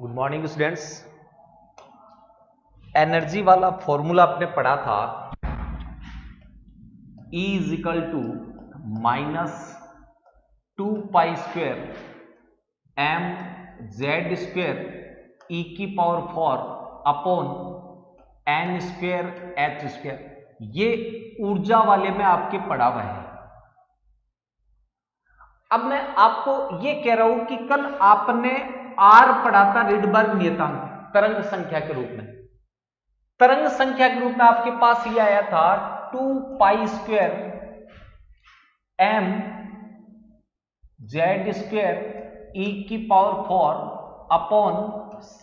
Good morning students. Energy वाला formula आपने पढ़ा था, E is equal to -2π² m z square e की power 4 upon n square h square. ये ऊर्जा वाले में आपके पढ़ा हुआ है। अब मैं आपको ये कह रहा हूं कि कल आपने R पढ़ा था, रिडबर्ग नियतांक तरंग संख्या के रूप में। तरंग संख्या के रूप में आपके पास ये आया था 2π² m z स्क्वेयर e की पावर 4 अपॉन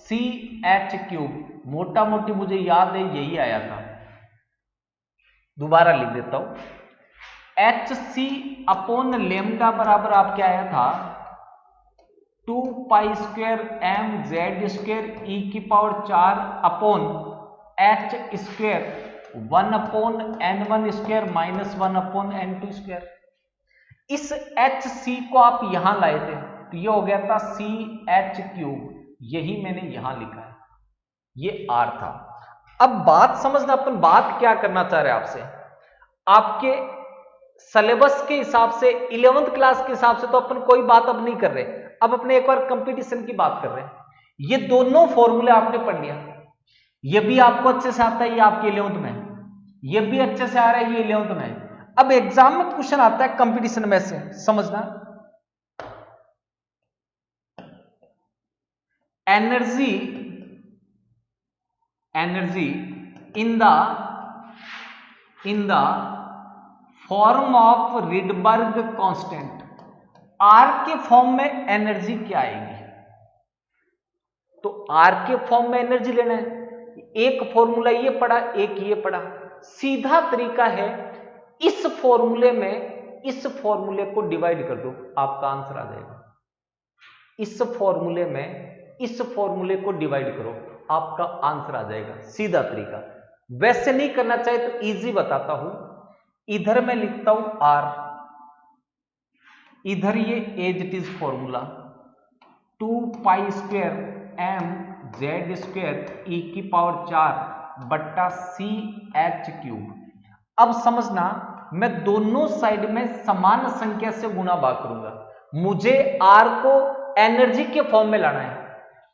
CH³। मोटा मोटी मुझे याद है यही आया था, दोबारा लिख देता हूं। HC अपॉन लेमडा बराबर आपके आया था 2π² m z स्क्वेयर e की power 4 upon h square 1 upon n1 square minus 1 upon n2 square. इस HC को आप यहां लाए थे तो ये हो गया था CH³। यही मैंने यहां लिखा है, ये R था। अब बात समझना, अपन बात क्या करना चाह रहे हैं आपसे। आपके सिलेबस के हिसाब से 11th क्लास के हिसाब से तो अपन कोई बात अब नहीं कर रहे, अब अपने एक बार कंपटीशन की बात कर रहे हैं। ये दोनों फॉर्मूले आपने पढ़ लिया, ये भी आपको अच्छे से आता है, ये आपके 11th में, ये भी अच्छे से आ रहा है, ये 11th में। अब एग्जाम में क्वेश्चन आता है कंपटीशन में से, समझना। Energy in the form of Rydberg constant. R के फॉर्म में एनर्जी क्या आएगी? तो आर के फॉर्म में एनर्जी लेना है। एक फॉर्मूला ये पढ़ा, एक ये पढ़ा। सीधा तरीका है, इस फॉर्मूले में इस फॉर्मूले को डिवाइड कर दो, आपका आंसर आ जाएगा। इस फॉर्मूले में इस फॉर्मूले को डिवाइड करो, आपका आंसर आ जाएगा। सीधा तरीका। वैसे नहीं करना चाहे तो इजी बताता हूं। इधर मैं लिखता हूं R, इधर ये as it is formula 2π² m z square e की पावर 4 बट्टा CH³। अब समझना, मैं दोनों साइड में समान संख्या से गुणा भाग करूंगा। मुझे R को एनर्जी के फॉर्म में लाना है,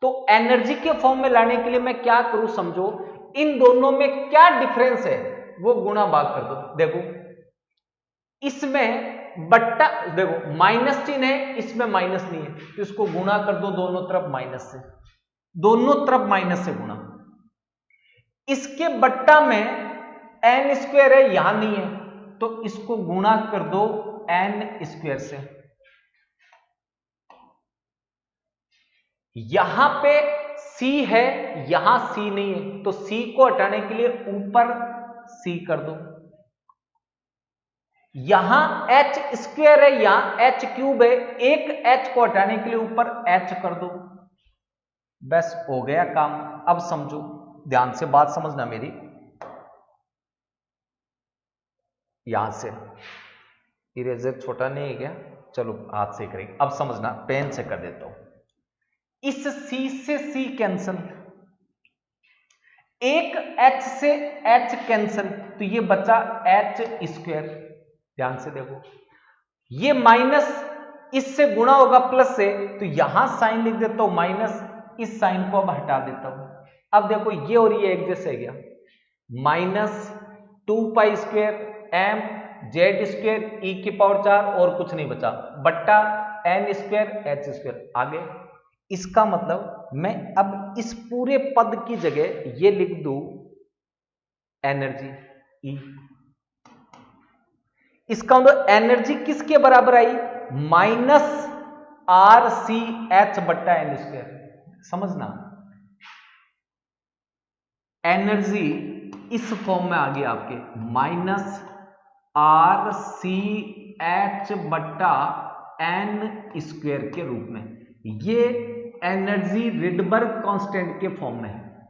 तो एनर्जी के फॉर्म में लाने के लिए मैं क्या करूं, समझो। इन दोनों में क्या डिफरेंस है वो गुणा भाग कर दो। देखो इसमें बट्टा, देखो माइनस चिन्ह है, इसमें माइनस नहीं है, तो इसको गुणा कर दो दोनों तरफ माइनस से, दोनों तरफ माइनस से गुणा। इसके बट्टा में n स्क्वायर है, यहां नहीं है, तो इसको गुणा कर दो n स्क्वायर से। यहां पे C है, यहां C नहीं है, तो C को हटाने के लिए ऊपर C कर दो। यहां h स्क्वायर है, यहां h³ है, एक h को हटाने के लिए ऊपर h कर दो। बस हो गया काम। अब समझो, ध्यान से बात समझना मेरी। यहां से इरेजर छोटा नहीं है क्या? चलो हाथ से करेंगे। अब समझना, पेन से कर देता हूं। इस C से C कैंसल, एक H से H कैंसल, तो ये बचा H स्क्वायर। ध्यान से देखो, ये माइनस इससे गुणा होगा प्लस से, तो यहां साइन लिख देता हूं माइनस, इस साइन को अब हटा देता हूं। अब देखो ये और ये एक जैसे गया, -2π² m z स्क्वायर e की पावर 4 और कुछ नहीं बचा, बट्टा n स्क्वायर h स्क्वायर। आगे इसका मतलब मैं अब इस पूरे पद की जगह ये लिख दूं एनर्जी E। इसका मतलब एनर्जी किसके बराबर आई? -RCH बट्टा n स्क्वायर। समझना, एनर्जी इस फॉर्म में आ गई आपके -RCH बट्टा n स्क्वायर के रूप में। ये एनर्जी रिडबर्ग कांस्टेंट के फॉर्म में है।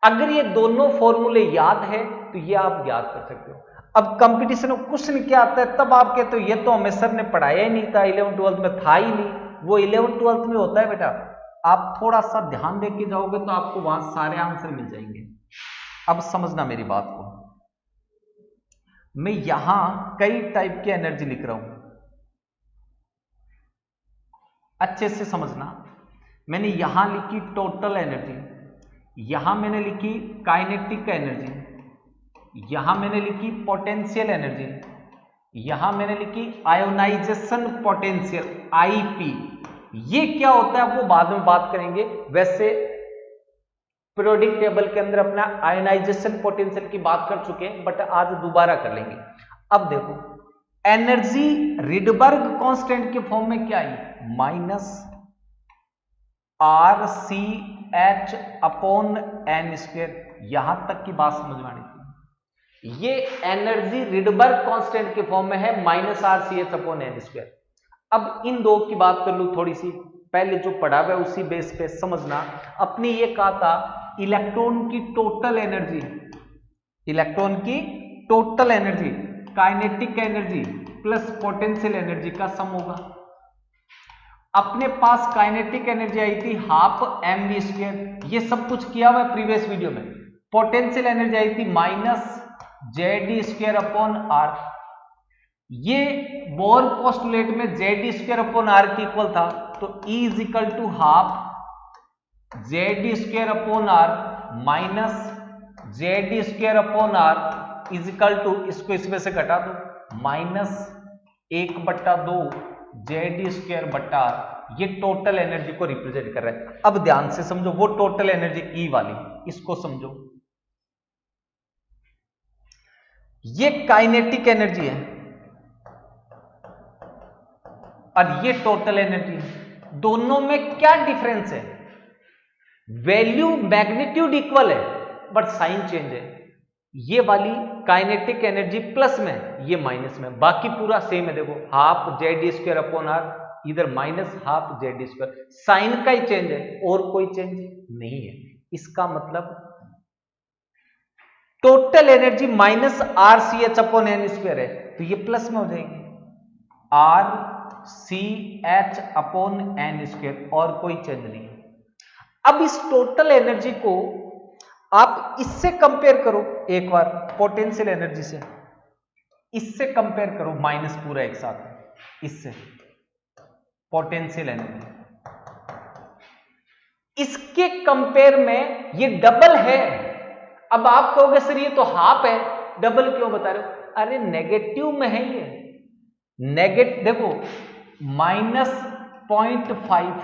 अगर ये दोनों फॉर्मूले याद है तो ये आप याद कर सकते हो। अब कंपटीशन में क्वेश्चन क्या आता है, तब आप कहते हो ये तो हमें सर ने पढ़ाया ही नहीं था, 11th 12th में था ही नहीं। वो 11th 12th में होता है बेटा, आप थोड़ा सा ध्यान देके जाओगे तो आपको वहां सारे आंसर मिल जाएंगे। अब समझना मेरी बात को, मैं यहां कई टाइप की एनर्जी लिख रहा हूं, अच्छे से समझना। मैंने यहां लिखी टोटल एनर्जी, यहां मैंने लिखी काइनेटिक एनर्जी, यहां मैंने लिखी पोटेंशियल एनर्जी, यहां मैंने लिखी आयोनाइजेशन पोटेंशियल आईपी। ये क्या होता है वो बाद में बात करेंगे। वैसे पीरियोडिक टेबल के अंदर अपना आयोनाइजेशन पोटेंशियल की बात कर चुके हैं, बट आज दोबारा कर लेंगे। अब देखो एनर्जी रिडबर्ग कांस्टेंट के फॉर्म में क्या आई, minus are c h upon n square. यहां तक की बात समझ में आनी थी। ये एनर्जी रिडबर्ग कांस्टेंट के फॉर्म में है, minus are c h upon n square. अब इन दो की बात कर लूं थोड़ी सी, पहले जो पढ़ा हुआ है उसी बेस पे समझना। अपने ये कहा था इलेक्ट्रॉन की टोटल एनर्जी, इलेक्ट्रॉन की total energy kinetic energy plus potential energy का सम होगा। अपने पास काइनेटिक एनर्जी आई थी हाफ एम वी स्क्वायर, ये सब कुछ किया हुआ है प्रीवियस वीडियो में। पोटेंशियल एनर्जी आई थी minus z d square upon r. ये बोर पोस्टुलेट में z d square upon r की इक्वल था, तो E is equal to half z d square upon r minus z d square upon r is equal to, इसको इसमें से घटा दो, माइनस 1/2 जेड डी स्क्वायर बट्टा आर। ये टोटल एनर्जी को रिप्रेजेंट कर रहा है। अब ध्यान से समझो, वो टोटल एनर्जी E वाली, इसको समझो, ये काइनेटिक एनर्जी है और ये टोटल एनर्जी है। दोनों में क्या डिफरेंस है, वैल्यू मैग्नीट्यूड इक्वल है बट साइन चेंज है। ये वाली काइनेटिक एनर्जी प्लस में, ये माइनस में, बाकी पूरा सेम है। देखो half z d square upon r, इधर minus half z d square, sign का ही चेंज है और कोई चेंज नहीं है। इसका मतलब total energy minus are c h upon n square है, तो ये प्लस में हो जाएगी r c h upon n square, और कोई चेंज नहीं है। अब इस टोटल एनर्जी को आप इससे कंपेयर करो एक बार, पोटेंशियल एनर्जी से, इससे कंपेयर करो, माइनस पूरा एक साथ, इससे पोटेंशियल एनर्जी, इसके कंपेयर में ये डबल है। अब आप कहोगे सर ये तो हाफ है, डबल क्यों बता रहे हो? अरे नेगेटिव में है ये, देखो -0.5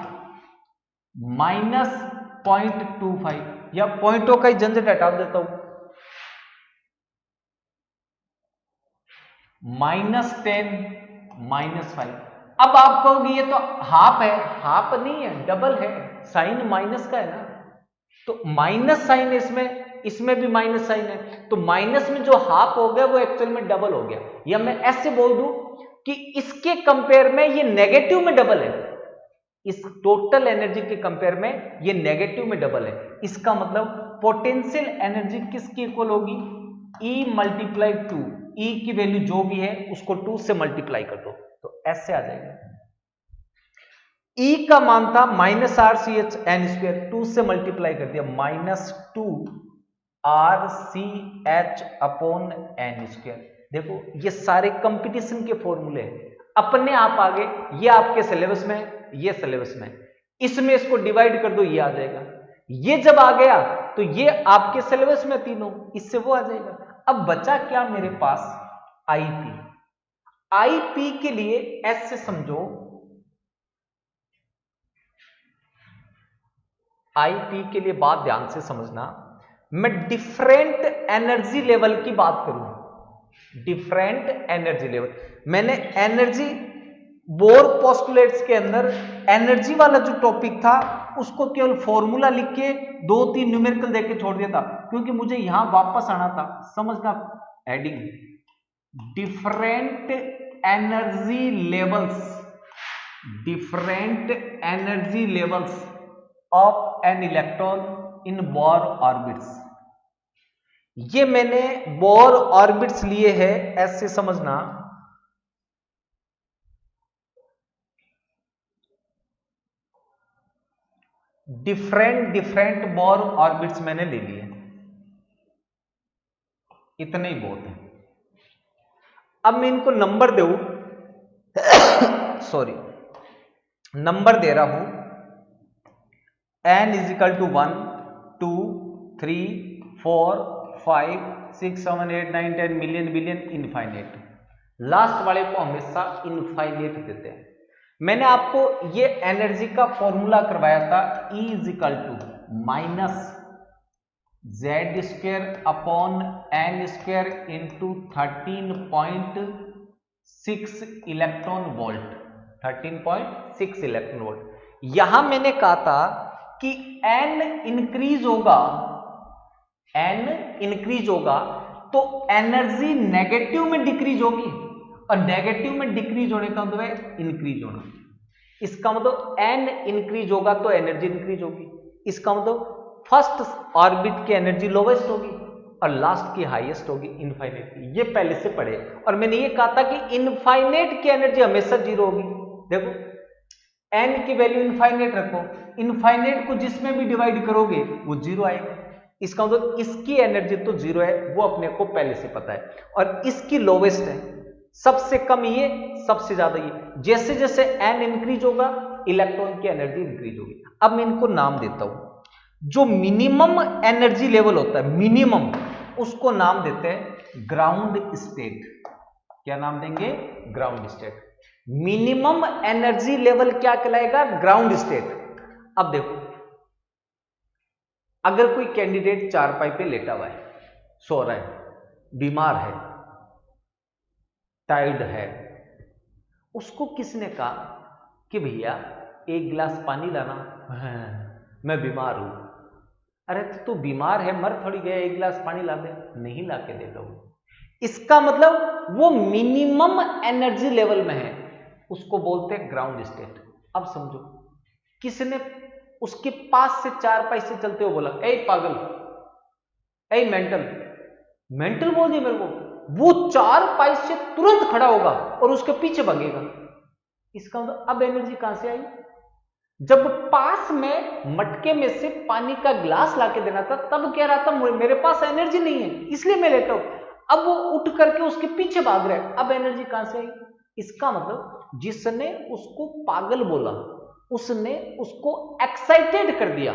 -0.25, या पॉइंटों का ही झंझट हटा देता हूं, -10 -5। अब आप कहोगे ये तो हाफ है, हाफ नहीं है, डबल है, साइन माइनस का है ना, तो माइनस साइन इसमें भी माइनस साइन है, तो माइनस में जो हाफ हो गया वो एक्चुअल में डबल हो गया। या मैं ऐसे बोल दूं कि इसके कंपेयर में ये नेगेटिव में डबल है, इस टोटल एनर्जी के कंपेयर में ये नेगेटिव में डबल है। इसका मतलब पोटेंशियल एनर्जी किसकी इक्वल होगी, E मल्टीप्लाई 2, E की वैल्यू जो भी है उसको 2 से मल्टीप्लाई कर दो, तो ऐसे आ जाएगा। E का मान था minus are c h n square, 2 से मल्टीप्लाई कर दिया, -2 r c h upon n square. देखो ये सारे कंपटीशन के फॉर्मूले अपने आप आ गए, ये आपके सिलेबस में, ये सिलेबस में, इसमें इसको डिवाइड कर दो, ये आ जाएगा। ये जब आ गया तो ये आपके सिलेबस में तीनों, इससे वो आ जाएगा। अब बचा क्या मेरे पास, आईपी। आईपी के लिए ऐसे समझो, आईपी के लिए बात ध्यान से समझना, मैं डिफरेंट एनर्जी लेवल की बात करूं, डिफरेंट एनर्जी लेवल। मैंने एनर्जी बोर पोस्टुलेट्स के अंदर एनर्जी वाला जो टॉपिक था उसको केवल फॉर्मूला लिख के 2-3 न्यूमेरिकल देके छोड़ दिया था, क्योंकि मुझे यहां वापस आना था। समझना heading, different energy levels, different energy levels of an electron in bore orbits. ये मैंने बोर ऑर्बिट्स लिए हैं, ऐसे समझना। डिफरेंट डिफरेंट बोर ऑर्बिट्स मैंने ले लिए, इतने ही बहुत है। अब मैं इनको नंबर दूं, सॉरी, नंबर दे रहा हूं n is equal to 1 2 3 4 5 6 7 8 9 10 million billion infinite. Last वाले को हमेशा इनफाइनेट देते हैं। मैंने आपको ये एनर्जी का फॉर्मूला करवाया था, E is equal to minus z square upon n square into 13.6 electron volt, 13.6 electron volt. यहां मैंने कहा था कि n इंक्रीज होगा, n इंक्रीज होगा तो एनर्जी नेगेटिव में डिक्रीज होगी, और नेगेटिव में डिक्रीज होने का मतलब है इंक्रीज होना। इसका मतलब n इंक्रीज होगा तो एनर्जी इंक्रीज होगी। इसका मतलब फर्स्ट ऑर्बिट की एनर्जी लोवेस्ट होगी और लास्ट की हाईएस्ट होगी इनफाइनेट की। ये पहले से पढ़े, और मैंने ये कहा था कि इनफाइनेट की एनर्जी हमेशा जीरो होगी। देखो n की वैल्यू इनफाइनेट रखो, इनफाइनेट को जिसमें भी डिवाइड करोगे वो जीरो आएगा। इसका मतलब इसकी एनर्जी तो जीरो है, वो अपने को पहले से पता है, और इसकी लोवेस्ट है, सबसे कम ये, सबसे ज्यादा ये। जैसे जैसे n इंक्रीज होगा इलेक्ट्रॉन की एनर्जी इंक्रीज होगी। अब मैं इनको नाम देता हूं। जो मिनिमम एनर्जी लेवल होता है, मिनिमम, उसको नाम देते हैं ग्राउंड स्टेट। क्या नाम देंगे? Ground state. Minimum energy level क्या कहलाएगा? Ground state. अब देखो, अगर कोई कैंडिडेट चारपाई पे लेटा हुआ है, सो रहा है, बीमार है, टायर्ड है, उसको किसने कहा कि भैया एक गिलास पानी लाना, मैं बीमार हूं। अरे तो तू बीमार है, मर थोड़ी गया, एक गिलास पानी ला दे, नहीं ला के देगा वो। इसका मतलब वो मिनिमम एनर्जी लेवल में है, उसको बोलते हैं ग्राउंड स्टेट। अब समझो, किसने उसके पास से चार पैसे चलते हुए बोला, ए पागल, ए मेंटल, मेंटल बोल दिया मेरे को, वो चार पाई से तुरंत खड़ा होगा और उसके पीछे भागेगा। इसका मतलब अब एनर्जी कहां से आई? जब पास में मटके में से पानी का गिलास लाके देना था, तब कह रहा था मेरे पास एनर्जी नहीं है इसलिए मैं लेता हूं। अब वो उठ करके उसके पीछे भाग रहा है, अब एनर्जी कहां से आई? इसका मतलब जिसने उसको पागल बोला, उसने उसको एक्साइटेड कर दिया।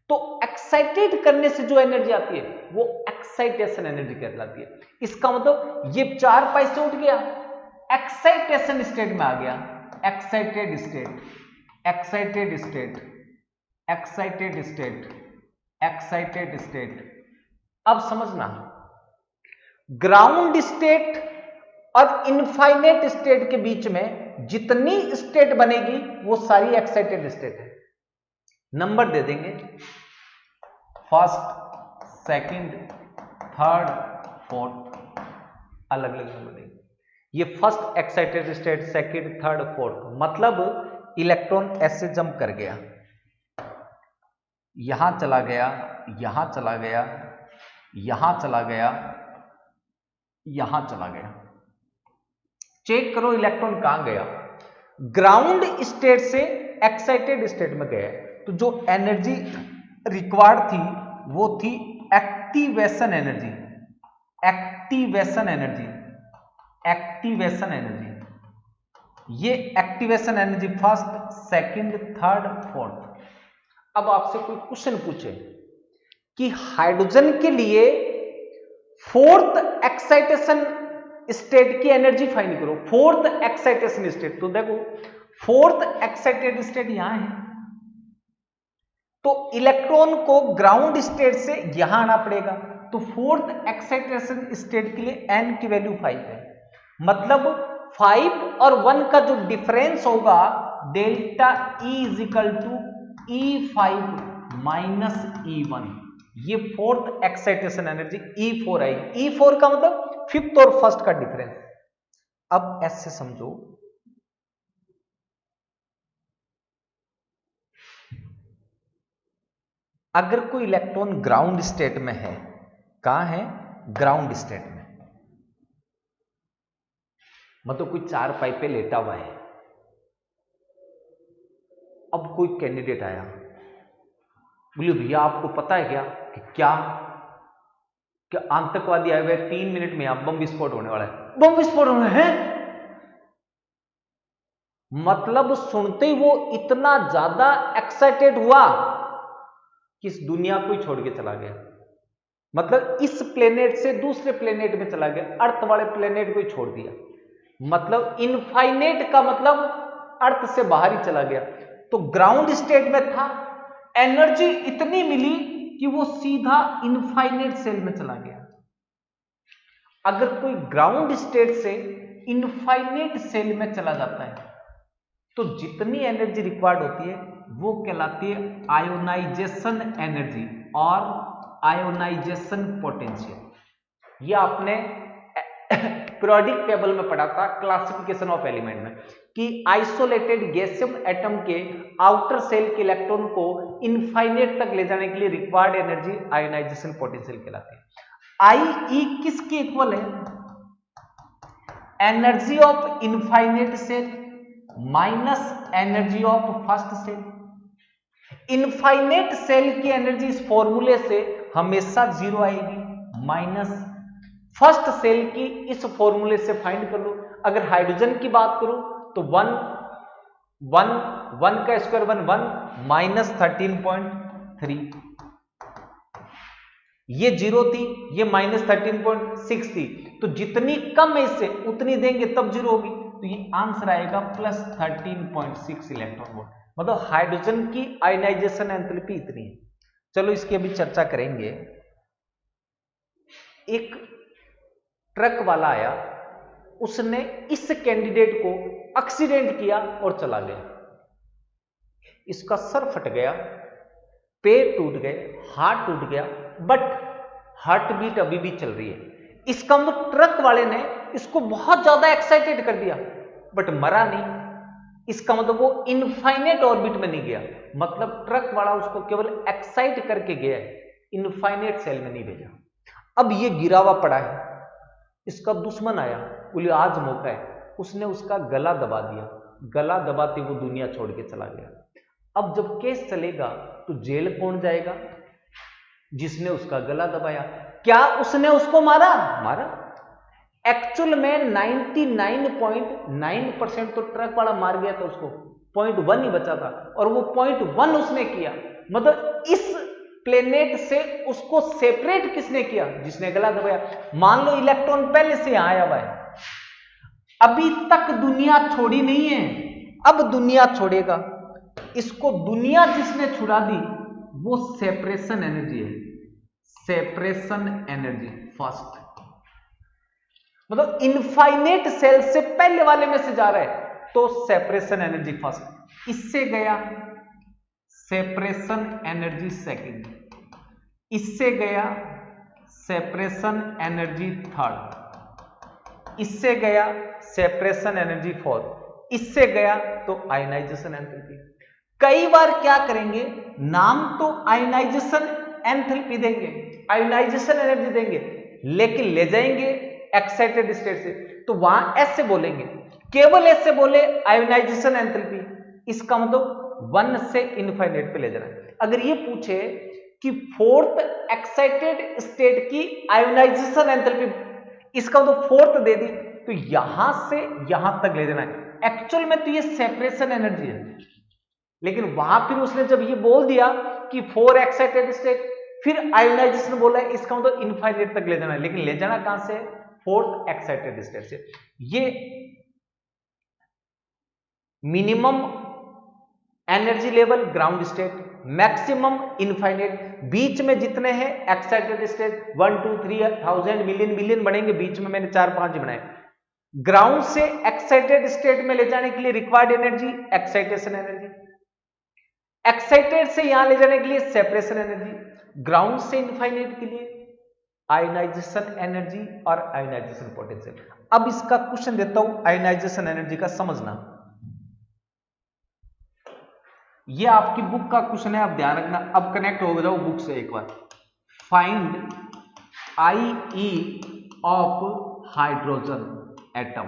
तो एक्साइटेड करने से जो एनर्जी आती है वो एक्साइटेशन एनर्जी कहलाती है। इसका मतलब ये चार पाई से उठ गया, एक्साइटेशन स्टेट में आ गया, excited state, excited state, excited state, excited state. अब समझना, ग्राउंड स्टेट और इनफाइनेट स्टेट के बीच में जितनी स्टेट बनेगी वो सारी एक्साइटेड स्टेट है। नंबर दे देंगे, फर्स्ट, सेकंड, थर्ड, फोर्थ, अलग अलग नंबर देंगे। ये first excited state, second, third, fourth, मतलब इलेक्ट्रॉन ऐसे जंप कर गया, यहां चला गया, यहां चला गया, यहां चला गया, यहां चला गया। चेक करो इलेक्ट्रॉन कहां गया? ग्राउंड स्टेट से एक्साइटेड स्टेट में गया। तो जो एनर्जी रिक्वायर्ड थी वो थी activation energy, activation energy, activation energy. ये activation energy first, second, third, fourth. अब आपसे कोई क्वेश्चन पूछे कि हाइड्रोजन के लिए फोर्थ एक्साइटेशन स्टेट की एनर्जी फाइंड करो, फोर्थ एक्साइटेशन स्टेट। तो देखो, फोर्थ एक्साइटेड स्टेट यहां है, तो इलेक्ट्रॉन को ग्राउंड स्टेट से यहां आना पड़ेगा। तो फोर्थ एक्साइटेशन स्टेट के लिए n की वैल्यू 5 है, मतलब 5 और 1 का जो डिफरेंस होगा, delta E is equal to E5 minus E1। ये फोर्थ एक्साइटेशन एनर्जी E4 आएगी। E4 का मतलब फिफ्थ और फर्स्ट का डिफरेंस। अब ऐसे समझो, अगर कोई इलेक्ट्रॉन ग्राउंड स्टेट में है, कहां है? ग्राउंड स्टेट में, मतलब कोई चार पाई पे लेटा हुआ है। अब कोई कैंडिडेट आया, बोलिए भैया आपको पता है क्या कि क्या आतंकवादी आए हुए 3 मिनट में बम विस्फोट होने वाला है, बम विस्फोट होने हैं। मतलब सुनते ही वो इतना ज्यादा एक्साइटेड हुआ कि इस दुनिया को ही छोड़ के चला गया। मतलब इस प्लेनेट से दूसरे प्लेनेट में चला गया, अर्थ वाले प्लेनेट को ही छोड़ दिया। मतलब इनफाइनेट का मतलब अर्थ से बाहर ही चला गया। तो ग्राउंड स्टेट में था, एनर्जी इतनी मिली कि वो सीधा इनफाइनेट सेल में चला गया। अगर कोई ग्राउंड स्टेट से इनफाइनेट सेल में चला जाता है तो जितनी एनर्जी रिक्वायर्ड होती है वो कहलाती है आयोनाइजेशन एनर्जी और आयोनाइजेशन पोटेंशियल। ये आपने पीरियोडिक टेबल में पढ़ा था, क्लासिफिकेशन ऑफ एलिमेंट में, कि आइसोलेटेड गैसियम एटम के आउटर सेल के इलेक्ट्रॉन को इनफाइनेट तक ले जाने के लिए रिक्वायर्ड एनर्जी आयोनाइजेशन पोटेंशियल कहलाती है। आई किसके इक्वल है? Energy of infinite shell minus energy of first shell. Infinite shell की एनर्जी इस फॉर्मूले से हमेशा 0 आएगी, माइनस फर्स्ट सेल की इस फॉर्मूले से फाइंड कर लो। अगर हाइड्रोजन की बात करूं तो 1 का स्क्वायर 1 माइनस 13.3, ये 0 थी, ये माइनस 13.6 थी, तो जितनी कम है इससे उतनी देंगे तब 0 होगी, तो ये आंसर आएगा प्लस 13.6 इलेक्ट्रॉन वोल्ट। मतलब हाइड्रोजन की आयनाइजेशन एंथैल्पी इतनी है। चलो इसकी अभी चर्चा करेंगे। एक ट्रक वाला आया, उसने इस कैंडिडेट को एक्सीडेंट किया और चला गया। इसका सर फट गया, पैर टूट गए, हाथ टूट गया, बट हार्ट बीट अभी भी चल रही है। इसका मतलब ट्रक वाले ने इसको बहुत ज्यादा एक्साइटेड कर दिया, बट मरा नहीं। इसका मतलब वो इनफाइनेट ऑर्बिट में नहीं गया, मतलब ट्रक वाला उसको केवल एक्साइट करके गया है, इनफाइनेट सेल में नहीं भेजा। अब ये गिरा हुआ पड़ा है, इसका दुश्मन आया, बोले आज मौका है, उसने उसका गला दबा दिया, गला दबाते वो दुनिया छोड़ के चला गया। अब जब केस चलेगा तो जेल कौन जाएगा? जिसने उसका गला दबाया। क्या उसने उसको मारा? मारा। एक्चुअल में 99.9% तो ट्रक वाला मार गया था उसको, 0.1 ही बचा था, और वो 0.1 उसने किया। मतलब इस प्लेनेट से उसको सेपरेट किसने किया? जिसने गला दबाया। मान लो इलेक्ट्रॉन पहले से यहां आया हुआ है, अभी तक दुनिया छोड़ी नहीं है, अब दुनिया छोड़ेगा। इसको दुनिया जिसने छुड़ा दी वो सेपरेशन एनर्जी है, सेपरेशन एनर्जी फर्स्ट। मतलब इनफाइनेट सेल से पहले वाले में से जा रहा है तो सेपरेशन एनर्जी फर्स्ट, इससे गया सेपरेशन एनर्जी सेकंड, इससे गया सेपरेशन एनर्जी थर्ड, इससे गया सेपरेशन एनर्जी फोर्थ, इससे गया तो आयनाइजेशन एंथैल्पी। कई बार क्या करेंगे, नाम तो आयनाइजेशन एंथैल्पी देंगे, आयनाइजेशन एनर्जी देंगे, लेकिन ले जाएंगे एक्साइटेड स्टेट से, तो वहां ऐसे बोलेंगे, केवल ऐसे बोले आयनाइजेशन एंथैल्पी, इसका मतलब 1 से इनफाइनेट पे ले जाना है। अगर ये पूछे कि फोर्थ एक्साइटेड स्टेट की आयनाइजेशन एंथैल्पी, इसका मतलब फोर्थ दे दी, तो यहां से यहां तक ले जाना है। एक्चुअल में तो ये सेपरेशन एनर्जी है, लेकिन वहां फिर उसने जब ये बोल दिया कि 4 एक्साइटेड स्टेट, फिर आयोनाइजेशन बोला है, इसका मतलब इनफाइनेट तक ले जाना है, लेकिन ले जाना कहां से? फोर्थ एक्साइटेड स्टेट से। ये minimum energy level ground state, maximum infinite, बीच में जितने हैं एक्साइटेड स्टेट 1 2 3 1000 मिलियन मिलियन बनेंगे, बीच में मैंने 4-5 बनाए। ग्राउंड से एक्साइटेड स्टेट में ले जाने के लिए required energy excitation energy, excited से यहां ले जाने के लिए सेपरेशन एनर्जी, ग्राउंड से इनफाइनेट के लिए आयनाइजेशन एनर्जी और आयनाइजेशन पोटेंशियल। अब इसका क्वेश्चन देता हूं आयनाइजेशन एनर्जी का, समझना। यह आपकी बुक का क्वेश्चन है, आप ध्यान रखना। अब कनेक्ट हो जाओ बुक से एक बार। Find IE of hydrogen atom,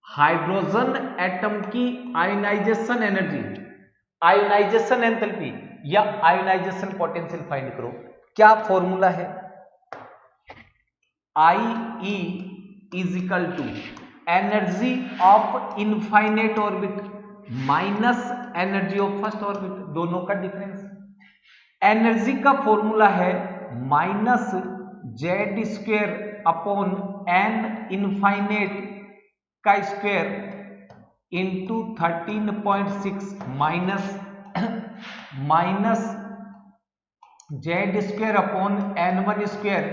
hydrogen atom की आयनाइजेशन एनर्जी, आयनाइजेशन एंथैल्पी, या आयोनाइजेशन पोटेंशियल फाइंड करो। क्या फॉर्मूला है? IE is equal to energy of infinite orbit minus energy of first orbit, दोनों का डिफरेंस। एनर्जी का फॉर्मूला है minus z square upon n infinite का square into 13.6 minus z square upon n1 square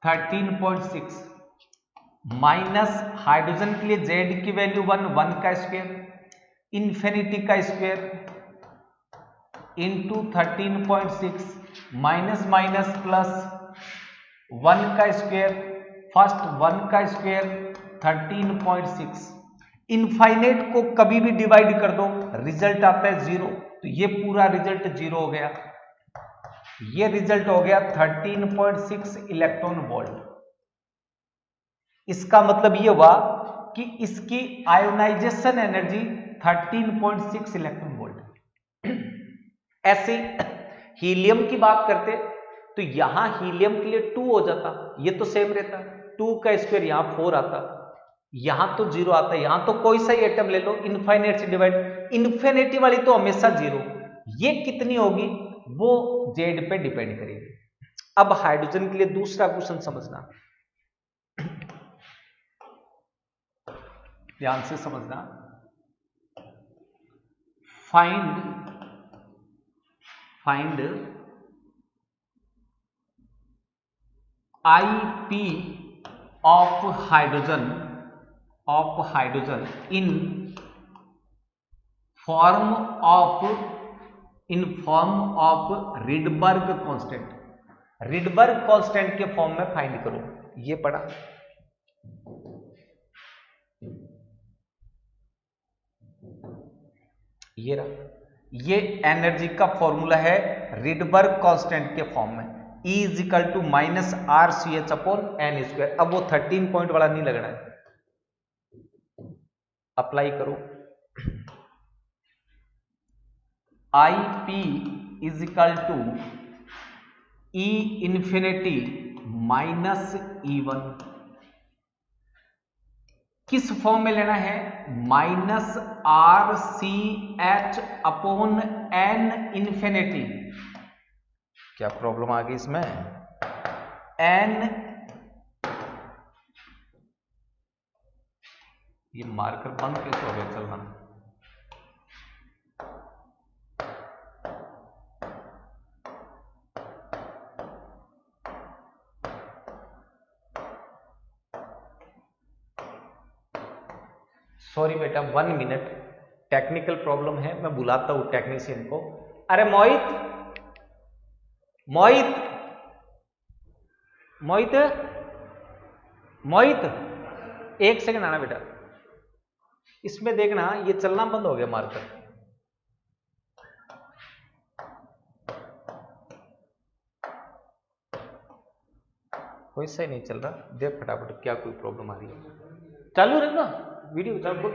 13.6 minus hydrogen के लिए z की value 1 का square infinity का square into 13.6 minus minus plus 1 का स्क्वेयर, फर्स्ट 1 का स्क्वेयर 13.6। इनफाइनाइट को कभी भी डिवाइड कर दो रिजल्ट आता है 0, तो ये पूरा रिजल्ट 0 हो गया। ये रिजल्ट हो गया 13.6 इलेक्ट्रॉन वोल्ट। इसका मतलब ये हुआ कि इसकी आयोनाइजेशन एनर्जी 13.6 इलेक्ट्रॉन वोल्ट। ऐसे हीलियम की बात करते तो यहां हीलियम के लिए 2 हो जाता, ये तो सेम रहता, 2 का स्क्वायर यहां 4 आता, यहां तो 0 आता। यहां तो कोई सा ही एटम ले लो इनफाइनाइट से डिवाइड, इन्फिनिटी वाली तो हमेशा 0। ये कितनी होगी वो जेड पे डिपेंड करेगी। अब हाइड्रोजन के लिए दूसरा क्वेश्चन समझना, ध्यान से समझना। Find IP of hydrogen in form of Rydberg constant. Rydberg constant के फॉर्म में फाइंड करो। ये पढ़ा, ये रहा, ये एनर्जी का फॉर्मूला है रिडबर्ग कांस्टेंट के फॉर्म में, E is equal to minus RCH upon n square. अब वो 13 पॉइंट वाला नहीं लगना है, अप्लाई करो। IP is equal to E infinity minus E1। किस फॉर्म में लेना है? Minus RCH upon n infinity. क्या प्रॉब्लम आ गई इसमें? एन, ये मार्कर बंद कैसे हो गया चलना? सॉरी बेटा, 1 मिनट, टेक्निकल प्रॉब्लम है, मैं बुलाता हूं टेक्नीशियन को। अरे मोहित, एक सेकंड आना बेटा। इसमें देखना ये चलना बंद हो गया मार्कर। कोई सही नहीं चल रहा, देख फटाफट क्या कोई प्रॉब्लम आ रही है। चालू रखना वीडियो, चालू।